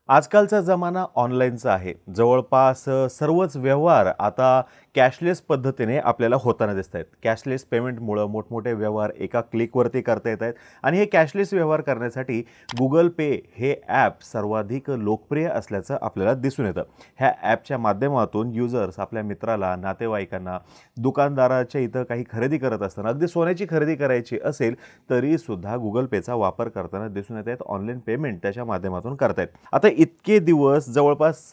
आजकालचा जमाना ऑनलाईनचा आहे. जवळपास सर्वच व्यवहार आता कॅशलेस पद्धतीने आपल्याला होताना दिसत आहेत. कॅशलेस पेमेंटमुळं मोठमोठे व्यवहार एका क्लिकवरती करता येत आहेत आणि हे कॅशलेस व्यवहार करण्यासाठी Google पे हे ॲप सर्वाधिक लोकप्रिय असल्याचं आपल्याला दिसून येतं. ह्या ॲपच्या माध्यमातून युजर्स आपल्या मित्राला, नातेवाईकांना, दुकानदाराच्या इथं काही खरेदी करत असताना, अगदी सोन्याची खरेदी करायची असेल तरीसुद्धा Google पेचा वापर करताना दिसून येत आहेत. ऑनलाईन पेमेंट त्याच्या माध्यमातून करतायत. आता इतके दिवस जवळपास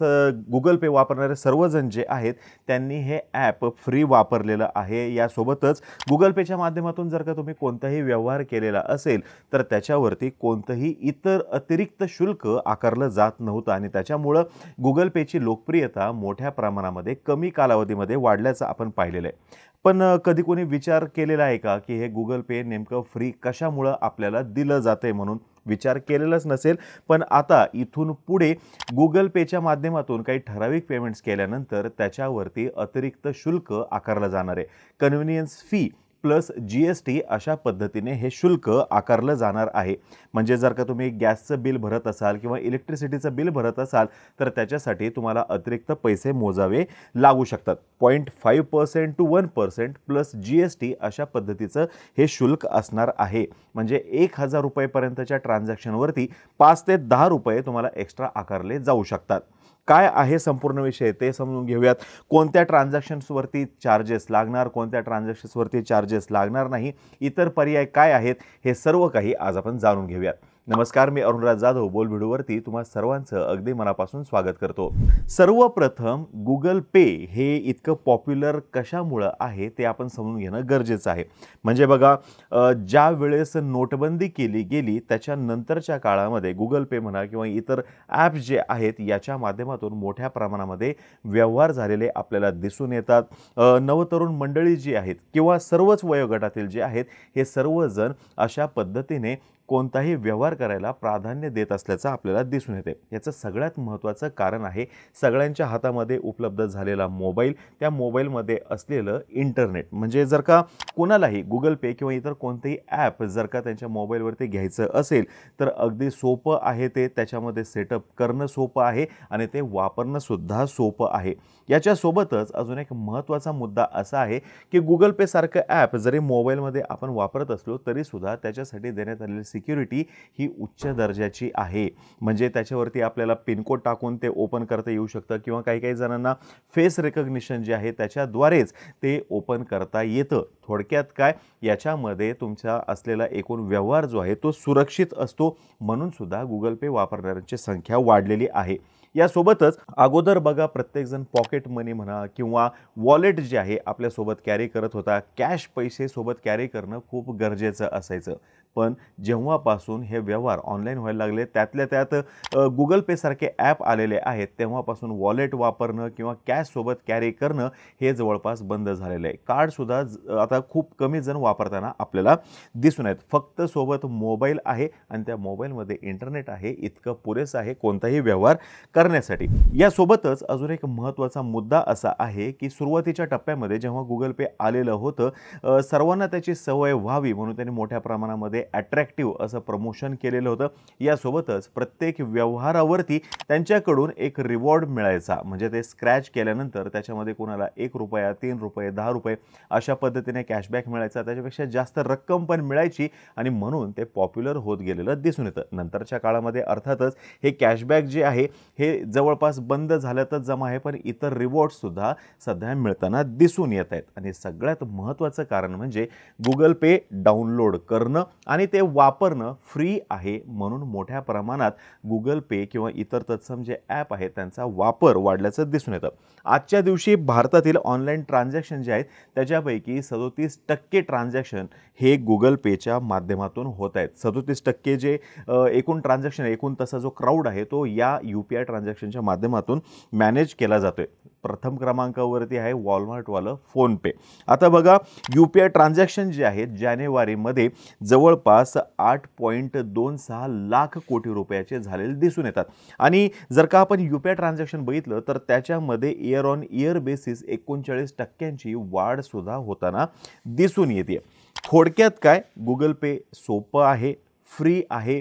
Google पे वापरणारे सर्वजण जे आहेत त्यांनी हे ॲप फ्री वापरलेलं आहे. यासोबतच Google पेच्या माध्यमातून जर का तुम्ही कोणताही व्यवहार केलेला असेल तर त्याच्यावरती कोणतंही इतर अतिरिक्त शुल्क आकारलं जात नव्हतं आणि त्याच्यामुळं Google पेची लोकप्रियता मोठ्या प्रमाणामध्ये कमी कालावधीमध्ये वाढल्याचं आपण पाहिलेलं आहे. पण कधी कोणी विचार केलेला आहे का की हे Google पे नेमकं फ्री कशामुळं आपल्याला दिलं जातंय म्हणून? विचार केलेलाच नसेल. पण आता इथून पुढे Google पेच्या माध्यमातून काही ठराविक पेमेंट्स केल्यानंतर त्याच्यावरती अतिरिक्त शुल्क आकारलं जाणार आहे. कन्व्हिनियन्स फी प्लस GST अशा पद्धतीने हे शुल्क आकारलं जाणार आहे. म्हणजे जर का तुम्ही गॅसचं बिल भरत असाल किंवा इलेक्ट्रिसिटीचं बिल भरत असाल तर त्याच्यासाठी तुम्हाला अतिरिक्त पैसे मोजावे लागू शकतात. 0.5% to 1% प्लस GST अशा पद्धतीचं हे शुल्क असणार आहे. म्हणजे ₹1000 पर्यंतच्या ट्रान्झॅक्शनवरती 5 ते 10 रुपये तुम्हाला एक्स्ट्रा आकारले जाऊ शकतात. काय आहे संपूर्ण विषय ते समजून घेऊयात. कोणत्या ट्रान्झॅक्शन्सवरती चार्जेस लागणार, कोणत्या ट्रान्झॅक्शन्सवरती चार्जेस लागणार नाही, इतर पर्याय काय आहेत, हे सर्व काही आज आपण जाणून घेऊयात. नमस्कार, मी अरुणराज जाधव बोलबिडूवरती तुम्हा सर्वांचं अगदी मनापासून स्वागत करतो. सर्वप्रथम Google पे हे इतकं पॉप्युलर कशामुळं आहे ते आपण समजून घेणं गरजेचं आहे. म्हणजे बघा, ज्या वेळेस नोटबंदी केली गेली त्याच्यानंतरच्या काळामध्ये Google पे म्हणा किंवा इतर ॲप जे आहेत याच्या माध्यमातून मोठ्या प्रमाणामध्ये व्यवहार झालेले आपल्याला दिसून येतात. नवतरुण मंडळी जी आहेत किंवा सर्वच वयोगटातील जे आहेत हे सर्वजण अशा पद्धतीने कोणताही व्यवहार करायला प्राधान्य देत असल्याचं आपल्याला दिसून येते. याचं सगळ्यात महत्त्वाचं कारण आहे सगळ्यांच्या हातामध्ये उपलब्ध झालेला मोबाईल, त्या मोबाईलमध्ये असलेलं इंटरनेट. म्हणजे जर का कोणालाही Google पे किंवा इतर कोणतेही ॲप जर का त्यांच्या मोबाईलवरती घ्यायचं असेल तर अगदी सोपं आहे. ते त्याच्यामध्ये सेटअप करणं सोपं आहे आणि ते वापरणंसुद्धा सोपं आहे. याच्यासोबतच अजून एक महत्त्वाचा मुद्दा असा आहे की Google पे सारखं ॲप जरी मोबाईलमध्ये आपण वापरत असलो तरीसुद्धा त्याच्यासाठी देण्यात आलेली सिक्युरिटी ही उच्च दर्जाची आहे. म्हणजे त्याच्यावरती आपल्याला पिनकोड टाकून ते ओपन करता येऊ शकतं किंवा काही जणांना फेस रिकग्निशन जे आहे त्याच्याद्वारेच ते ओपन करता येतं. थोडक्यात काय, याच्यामध्ये तुमचा असलेला एकूण व्यवहार जो आहे तो सुरक्षित असतो. म्हणून सुद्धा Google पे वापरणाऱ्यांची संख्या वाढलेली आहे. यासोबतच अगोदर बघा प्रत्येकजण पॉकेट मनी म्हणा किंवा वॉलेट जे आहे आपल्यासोबत कॅरी करत होता. कॅश पैसे सोबत कॅरी करणं खूप गरजेचं असायचं. पण जेव्हापासून हे व्यवहार ऑनलाईन व्हायला लागले त्यातल्या त्यात Google पे सारखे ॲप आलेले आहेत तेव्हापासून वॉलेट वापरणं किंवा कॅश सोबत कॅरी करणं हे जवळपास बंद झालेलं आहे. कार्डसुद्धा आता खूप कमी जण वापरताना आपल्याला दिसून आहेत. फक्त सोबत मोबाईल आहे आणि त्या मोबाईलमध्ये इंटरनेट आहे, इतकं पुरेसं आहे कोणताही व्यवहार करण्यासाठी. यासोबतच अजून एक महत्त्वाचा मुद्दा असा आहे की सुरुवातीच्या टप्प्यामध्ये जेव्हा Google पे आलेलं होतं सर्वांना त्याची सवय व्हावी म्हणून त्यांनी मोठ्या प्रमाणामध्ये अट्रॅक्टिव्ह असं प्रमोशन केलेलं होतं. यासोबतच प्रत्येक व्यवहारावरती त्यांच्याकडून एक रिवॉर्ड मिळायचा. म्हणजे ते स्क्रॅच केल्यानंतर त्याच्यामध्ये कोणाला ₹1, ₹3, ₹10 अशा पद्धतीने कॅशबॅक मिळायचा. त्याच्यापेक्षा जास्त रक्कम पण मिळायची आणि म्हणून ते पॉप्युलर होत गेलेलं दिसून येतं. नंतरच्या काळामध्ये अर्थातच हे कॅशबॅक जे आहे हे जवळपास बंद झाल्यातच जमा आहे, पण इतर रिवॉर्ड्ससुद्धा सध्या मिळताना दिसून येत आहेत. आणि सगळ्यात महत्त्वाचं कारण म्हणजे Google पे डाउनलोड करणं आणि ते वापरणं फ्री आहे. म्हणून मोठ्या प्रमाणात Google पे किंवा इतर तत्सम जे ॲप आहेत त्यांचा वापर वाढल्याचं दिसून येतं. आजच्या दिवशी भारतातील ऑनलाईन ट्रान्झॅक्शन जे आहेत त्याच्यापैकी 37% ट्रान्झॅक्शन हे Google पेच्या माध्यमातून होत आहेत. 37% जे एकूण ट्रान्झॅक्शन एकूण तसा जो क्राऊड आहे तो या UPI ट्रान्झॅक्शनच्या माध्यमातून मॅनेज केला जातोय. प्रथम क्रमांकावरती आहे वॉलमार्टवालं फोनपे. आता बघा, UPI ट्रान्झॅक्शन जे आहेत जानेवारीमध्ये जवळपास 8.26 लाख कोटी रुपयाचे झालेले दिसून येतात. आणि जर का आपण UPI ट्रान्झॅक्शन बघितलं तर त्याच्यामध्ये इयर ऑन इयर बेसिस 39% वाढसुद्धा होताना दिसून येते. थोडक्यात काय, Google पे सोपं आहे, फ्री आहे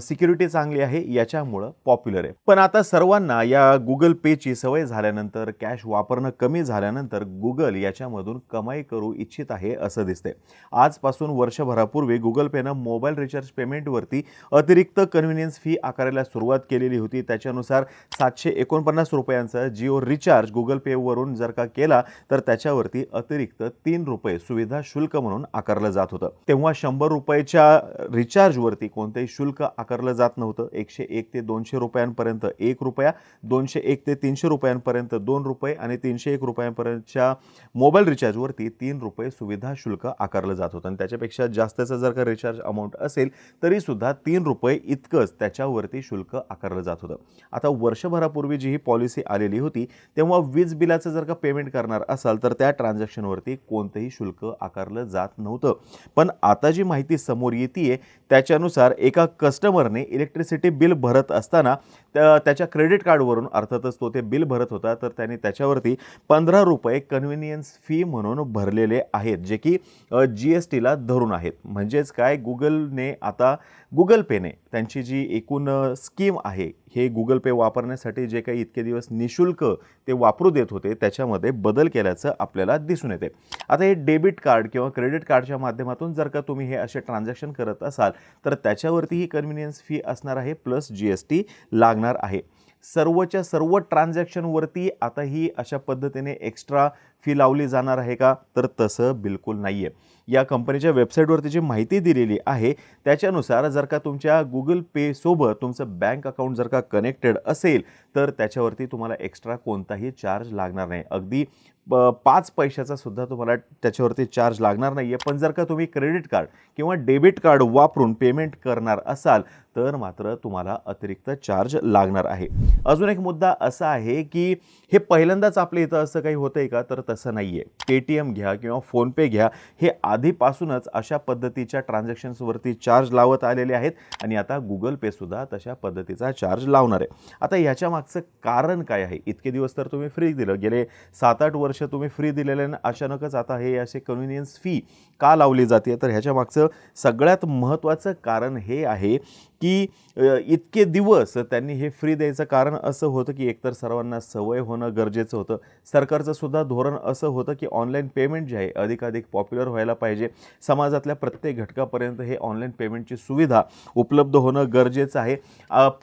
सिक्युरिटी चांगली आहे याच्यामुळं पॉप्युलर आहे. पण आता सर्वांना या गुगल पेची सवय झाल्यानंतर, कॅश वापरणं कमी झाल्यानंतर गुगल याच्यामधून कमाई करू इच्छित आहे असं दिसतंय. आजपासून वर्षभरापूर्वी गुगल पेनं मोबाईल रिचार्ज पेमेंटवरती अतिरिक्त कन्व्हिनियन्स फी आकारायला सुरुवात केलेली होती. त्याच्यानुसार ₹749चा जिओ रिचार्ज गुगल पेवरून जर का केला तर त्याच्यावरती अतिरिक्त ₹3 सुविधा शुल्क म्हणून आकारलं जात होतं. तेव्हा ₹100च्या रिचार्जवरती कोणतेही शुल्क आकारलं जात नव्हतं. 101 ते ₹200 ₹1, 201 ते ₹300 ₹2 आणि ₹301 मोबाईल रिचार्जवरती ₹3 सुविधा शुल्क आकारलं जात होतं. आणि त्याच्यापेक्षा जास्तचं जर का रिचार्ज अमाऊंट असेल तरी सुद्धा ₹3 इतकंच त्याच्यावरती शुल्क आकारलं जात होतं. आता वर्षभरापूर्वी जी ही पॉलिसी आलेली होती तेव्हा वीज बिलाचं जर का पेमेंट करणार असाल तर त्या ट्रान्झॅक्शनवरती कोणतंही शुल्क आकारलं जात नव्हतं. पण आता जी माहिती समोर येते त्याच्यानुसार एका कस्टमरने इलेक्ट्रिसिटी बिल भरत असताना त्याच्या क्रेडिट कार्डवरून अर्थातच तो ते बिल भरत होता तर त्याने त्याच्यावरती ₹15 कन्व्हिनियन्स फी म्हणून भरलेले आहेत, जे की GSTला धरून आहेत. म्हणजेच काय, गुगल पेने त्यांची जी एकूण स्कीम आहे, हे गुगल पे वापरण्यासाठी जे काही इतके दिवस निशुल्क ते वापरू देत होते त्याच्यामध्ये बदल केल्याचं आपल्याला दिसून येते. आता हे डेबिट कार्ड किंवा क्रेडिट कार्डच्या माध्यमातून जर का तुम्ही हे असे ट्रान्झॅक्शन करत असाल तर त्याच्यावरती ही कन्व्हिनियन्स फी असणार आहे प्लस GST लागणार आहे. सर्वच्या सर्व ट्रान्झॅक्शनवरती आता ही अशा पद्धतीने एक्स्ट्रा फी लावली जाणार आहे का, तर तसं बिलकुल नाही आहे. या कंपनीच्या वेबसाईटवरती जी माहिती दिलेली आहे त्याच्यानुसार जर का तुमच्या गुगल पे सोबत तुमचं बँक अकाउंट जर का कनेक्टेड असेल तर त्याच्यावरती तुम्हाला एक्स्ट्रा कोणताही चार्ज लागणार नाही. अगदी 5 पैशाचा सुद्धा तुम्हाला त्याच्यावरती चार्ज लागणार नाही आहे. पण जर का तुम्ही क्रेडिट कार्ड किंवा डेबिट कार्ड वापरून पेमेंट करणार असाल तर मात्र तुम्हाला अतिरिक्त चार्ज लागणार आहे. अजून एक मुद्दा असा आहे की हे पहिल्यांदाच आपल्या इथं असं काही होतंय का, तर तसं नाही आहे. पेटीएम घ्या किंवा फोनपे घ्या, हे आधीपासूनच अशा पद्धतीच्या ट्रान्झॅक्शन्सवरती चार्ज लावत आलेले आहेत आणि आता गुगल पे सुद्धा तशा पद्धतीचा चार्ज लावणार आहे. आता याच्या मागचं कारण काय आहे? इतके दिवस तर तुम्ही फ्री दिलं, गेले 7-8 वर्ष तुम्ही फ्री दिलेले आणि अचानकच आता हे असे कन्व्हिनियन्स फी का लावली जाते? तर ह्याच्या मागचं सगळ्यात महत्त्वाचं कारण हे आहे की इतके दिवस त्यांनी हे फ्री द्यायचं कारण असं होतं की एकतर सर्वांना सवय होणं गरजेचं होतं. सरकारचं सुद्धा धोरण असं होतं की ऑनलाईन पेमेंट जे आहे अधिकाधिक पॉप्युलर व्हायला पाहिजे. समाजातल्या प्रत्येक घटकापर्यंत हे ऑनलाईन पेमेंटची सुविधा उपलब्ध होणं गरजेचं आहे.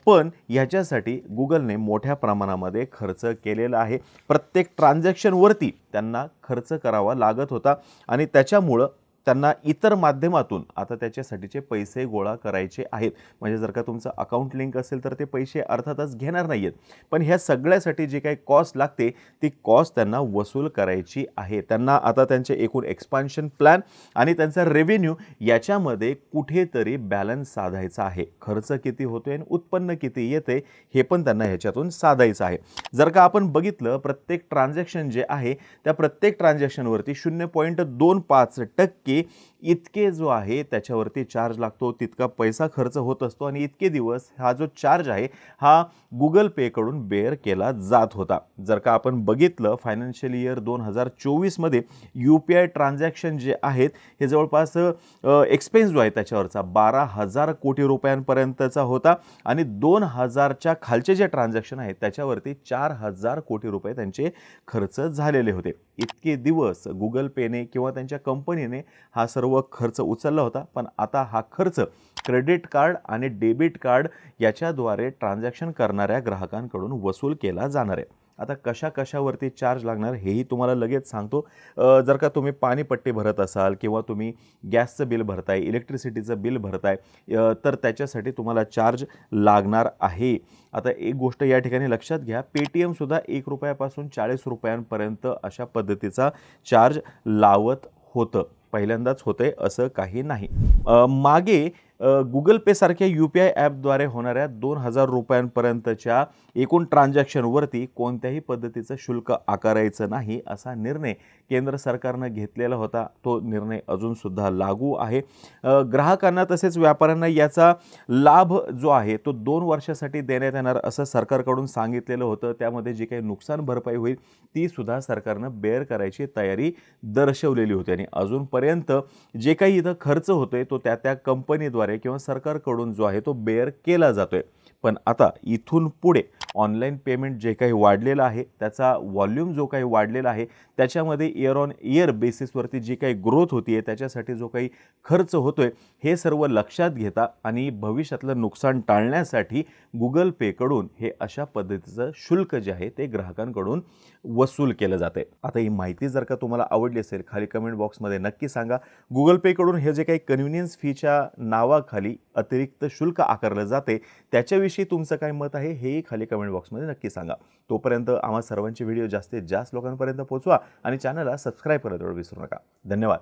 पण ह्याच्यासाठी गुगलने मोठ्या प्रमाणामध्ये खर्च केलेला आहे. प्रत्येक ट्रान्झॅक्शनवरती त्यांना खर्च करावा लागत होता आणि त्याच्यामुळं त्यांना इतर माध्यमातून आता त्याच्यासाठीचे पैसे गोळा करायचे आहेत. म्हणजे जर का तुमचं अकाउंट लिंक असेल तर ते पैसे अर्थातच घेणार नाही आहेत. पण ह्या सगळ्यासाठी जे काही कॉस्ट लागते ती कॉस्ट त्यांना वसूल करायची आहे. त्यांना आता त्यांचे एकूण एक्सपान्शन प्लॅन आणि त्यांचा रेव्हेन्यू याच्यामध्ये कुठेतरी बॅलन्स साधायचा आहे. खर्च किती होतोय आणि उत्पन्न किती येते हे पण त्यांना ह्याच्यातून साधायचं आहे. जर का आपण बघितलं प्रत्येक ट्रान्झॅक्शन जे आहे त्या प्रत्येक ट्रान्झॅक्शनवरती 0.25% इतके जो आहे त्याच्यावरती चार्ज लागतो, तितका पैसा खर्च होत असतो आणि इतके दिवस हा जो चार्ज आहे हा गुगल पेकडून बेअर केला जात होता. जर का आपण बघितलं फायनान्शियल इयर 2024 मध्ये UPI ट्रान्झॅक्शन जे आहेत हे जवळपास एक्सपेन्स जो आहे त्याच्यावरचा 12,000 कोटी रुपयांपर्यंतचा होता आणि 2,000च्या खालचे जे ट्रान्झॅक्शन आहेत त्याच्यावरती 4,000 कोटी रुपये त्यांचे खर्च झालेले होते. इतके दिवस गुगल पेने किंवा त्यांच्या कंपनीने हा सर्व खर्च उचलला होता. पण आता हा खर्च क्रेडिट कार्ड आणि डेबिट कार्ड याच्याद्वारे ट्रान्झॅक्शन करणाऱ्या ग्राहकांकडून वसूल केला जाणार आहे. आता कशावरती चार्ज लागणार हेही तुम्हाला लगेच सांगतो. जर का तुम्ही पाणीपट्टी भरत असाल किंवा तुम्ही गॅसचं बिल भरताय, इलेक्ट्रिसिटीचं बिल भरताय तर त्याच्यासाठी तुम्हाला चार्ज लागणार आहे. आता एक गोष्ट या ठिकाणी लक्षात घ्या, पेटीएमसुद्धा ₹1 40 रुपयांपर्यंत अशा पद्धतीचा चार्ज लावत होतं. पहिल्यांदाच होते असं काही नाही. मागे गुगल पे सारख्या UPI ॲपद्वारे होणाऱ्या 2,000 रुपयांपर्यंतच्या एकूण ट्रान्झॅक्शनवरती कोणत्याही पद्धतीचं शुल्क आकारायचं नाही असा निर्णय केंद्र सरकारनं घेतलेला होता. तो निर्णय अजूनसुद्धा लागू आहे. ग्राहकांना तसेच व्यापाऱ्यांना याचा लाभ जो आहे तो 2 वर्षासाठी देण्यात येणार असं सरकारकडून सांगितलेलं होतं. त्यामध्ये जी काही नुकसान भरपाई होईल ती सुद्धा सरकारनं बेअर करायची तयारी दर्शवलेली होती आणि अजूनपर्यंत जे काही इथं खर्च होतोय तो त्या कंपनीद्वारे सरकारद्वारे किंवा सरकारकडून जो आहे तो बेअर केला जातोय. पण आता इथून पुढे ऑनलाईन पेमेंट जे काही वाढलेलं आहे, त्याचा व्हॉल्यूम जो काही वाढलेला आहे, त्याच्यामध्ये इयर ऑन इयर बेसिसवरती जी काही ग्रोथ होतीये, त्याच्यासाठी जो काही खर्च होतोय, हे सर्व लक्षात घेता आणि भविष्यातलं नुकसान टाळण्यासाठी Google Payकडून हे अशा पद्धतीचं शुल्क जे आहे ते ग्राहकांकडून वसूल केलं जाते. आता ही माहिती जर का तुम्हाला आवडली असेल, खाली कमेंट बॉक्समध्ये नक्की सांगा. Google Payकडून हे जे काही कन्व्हिनियन्स फीच्या नावाखाली अतिरिक्त शुल्क आकारलं जाते, त्याच्याविषयी तुमचं काय मत आहे हेही खाली कमेंट बॉक्समध्ये नक्की सांगा. तोपर्यंत आम्हा सर्वांचे व्हिडिओ जास्तीत जास्त लोकांपर्यंत पोहोचवा आणि चॅनलला सबस्क्राईब करायला विसरू नका. धन्यवाद.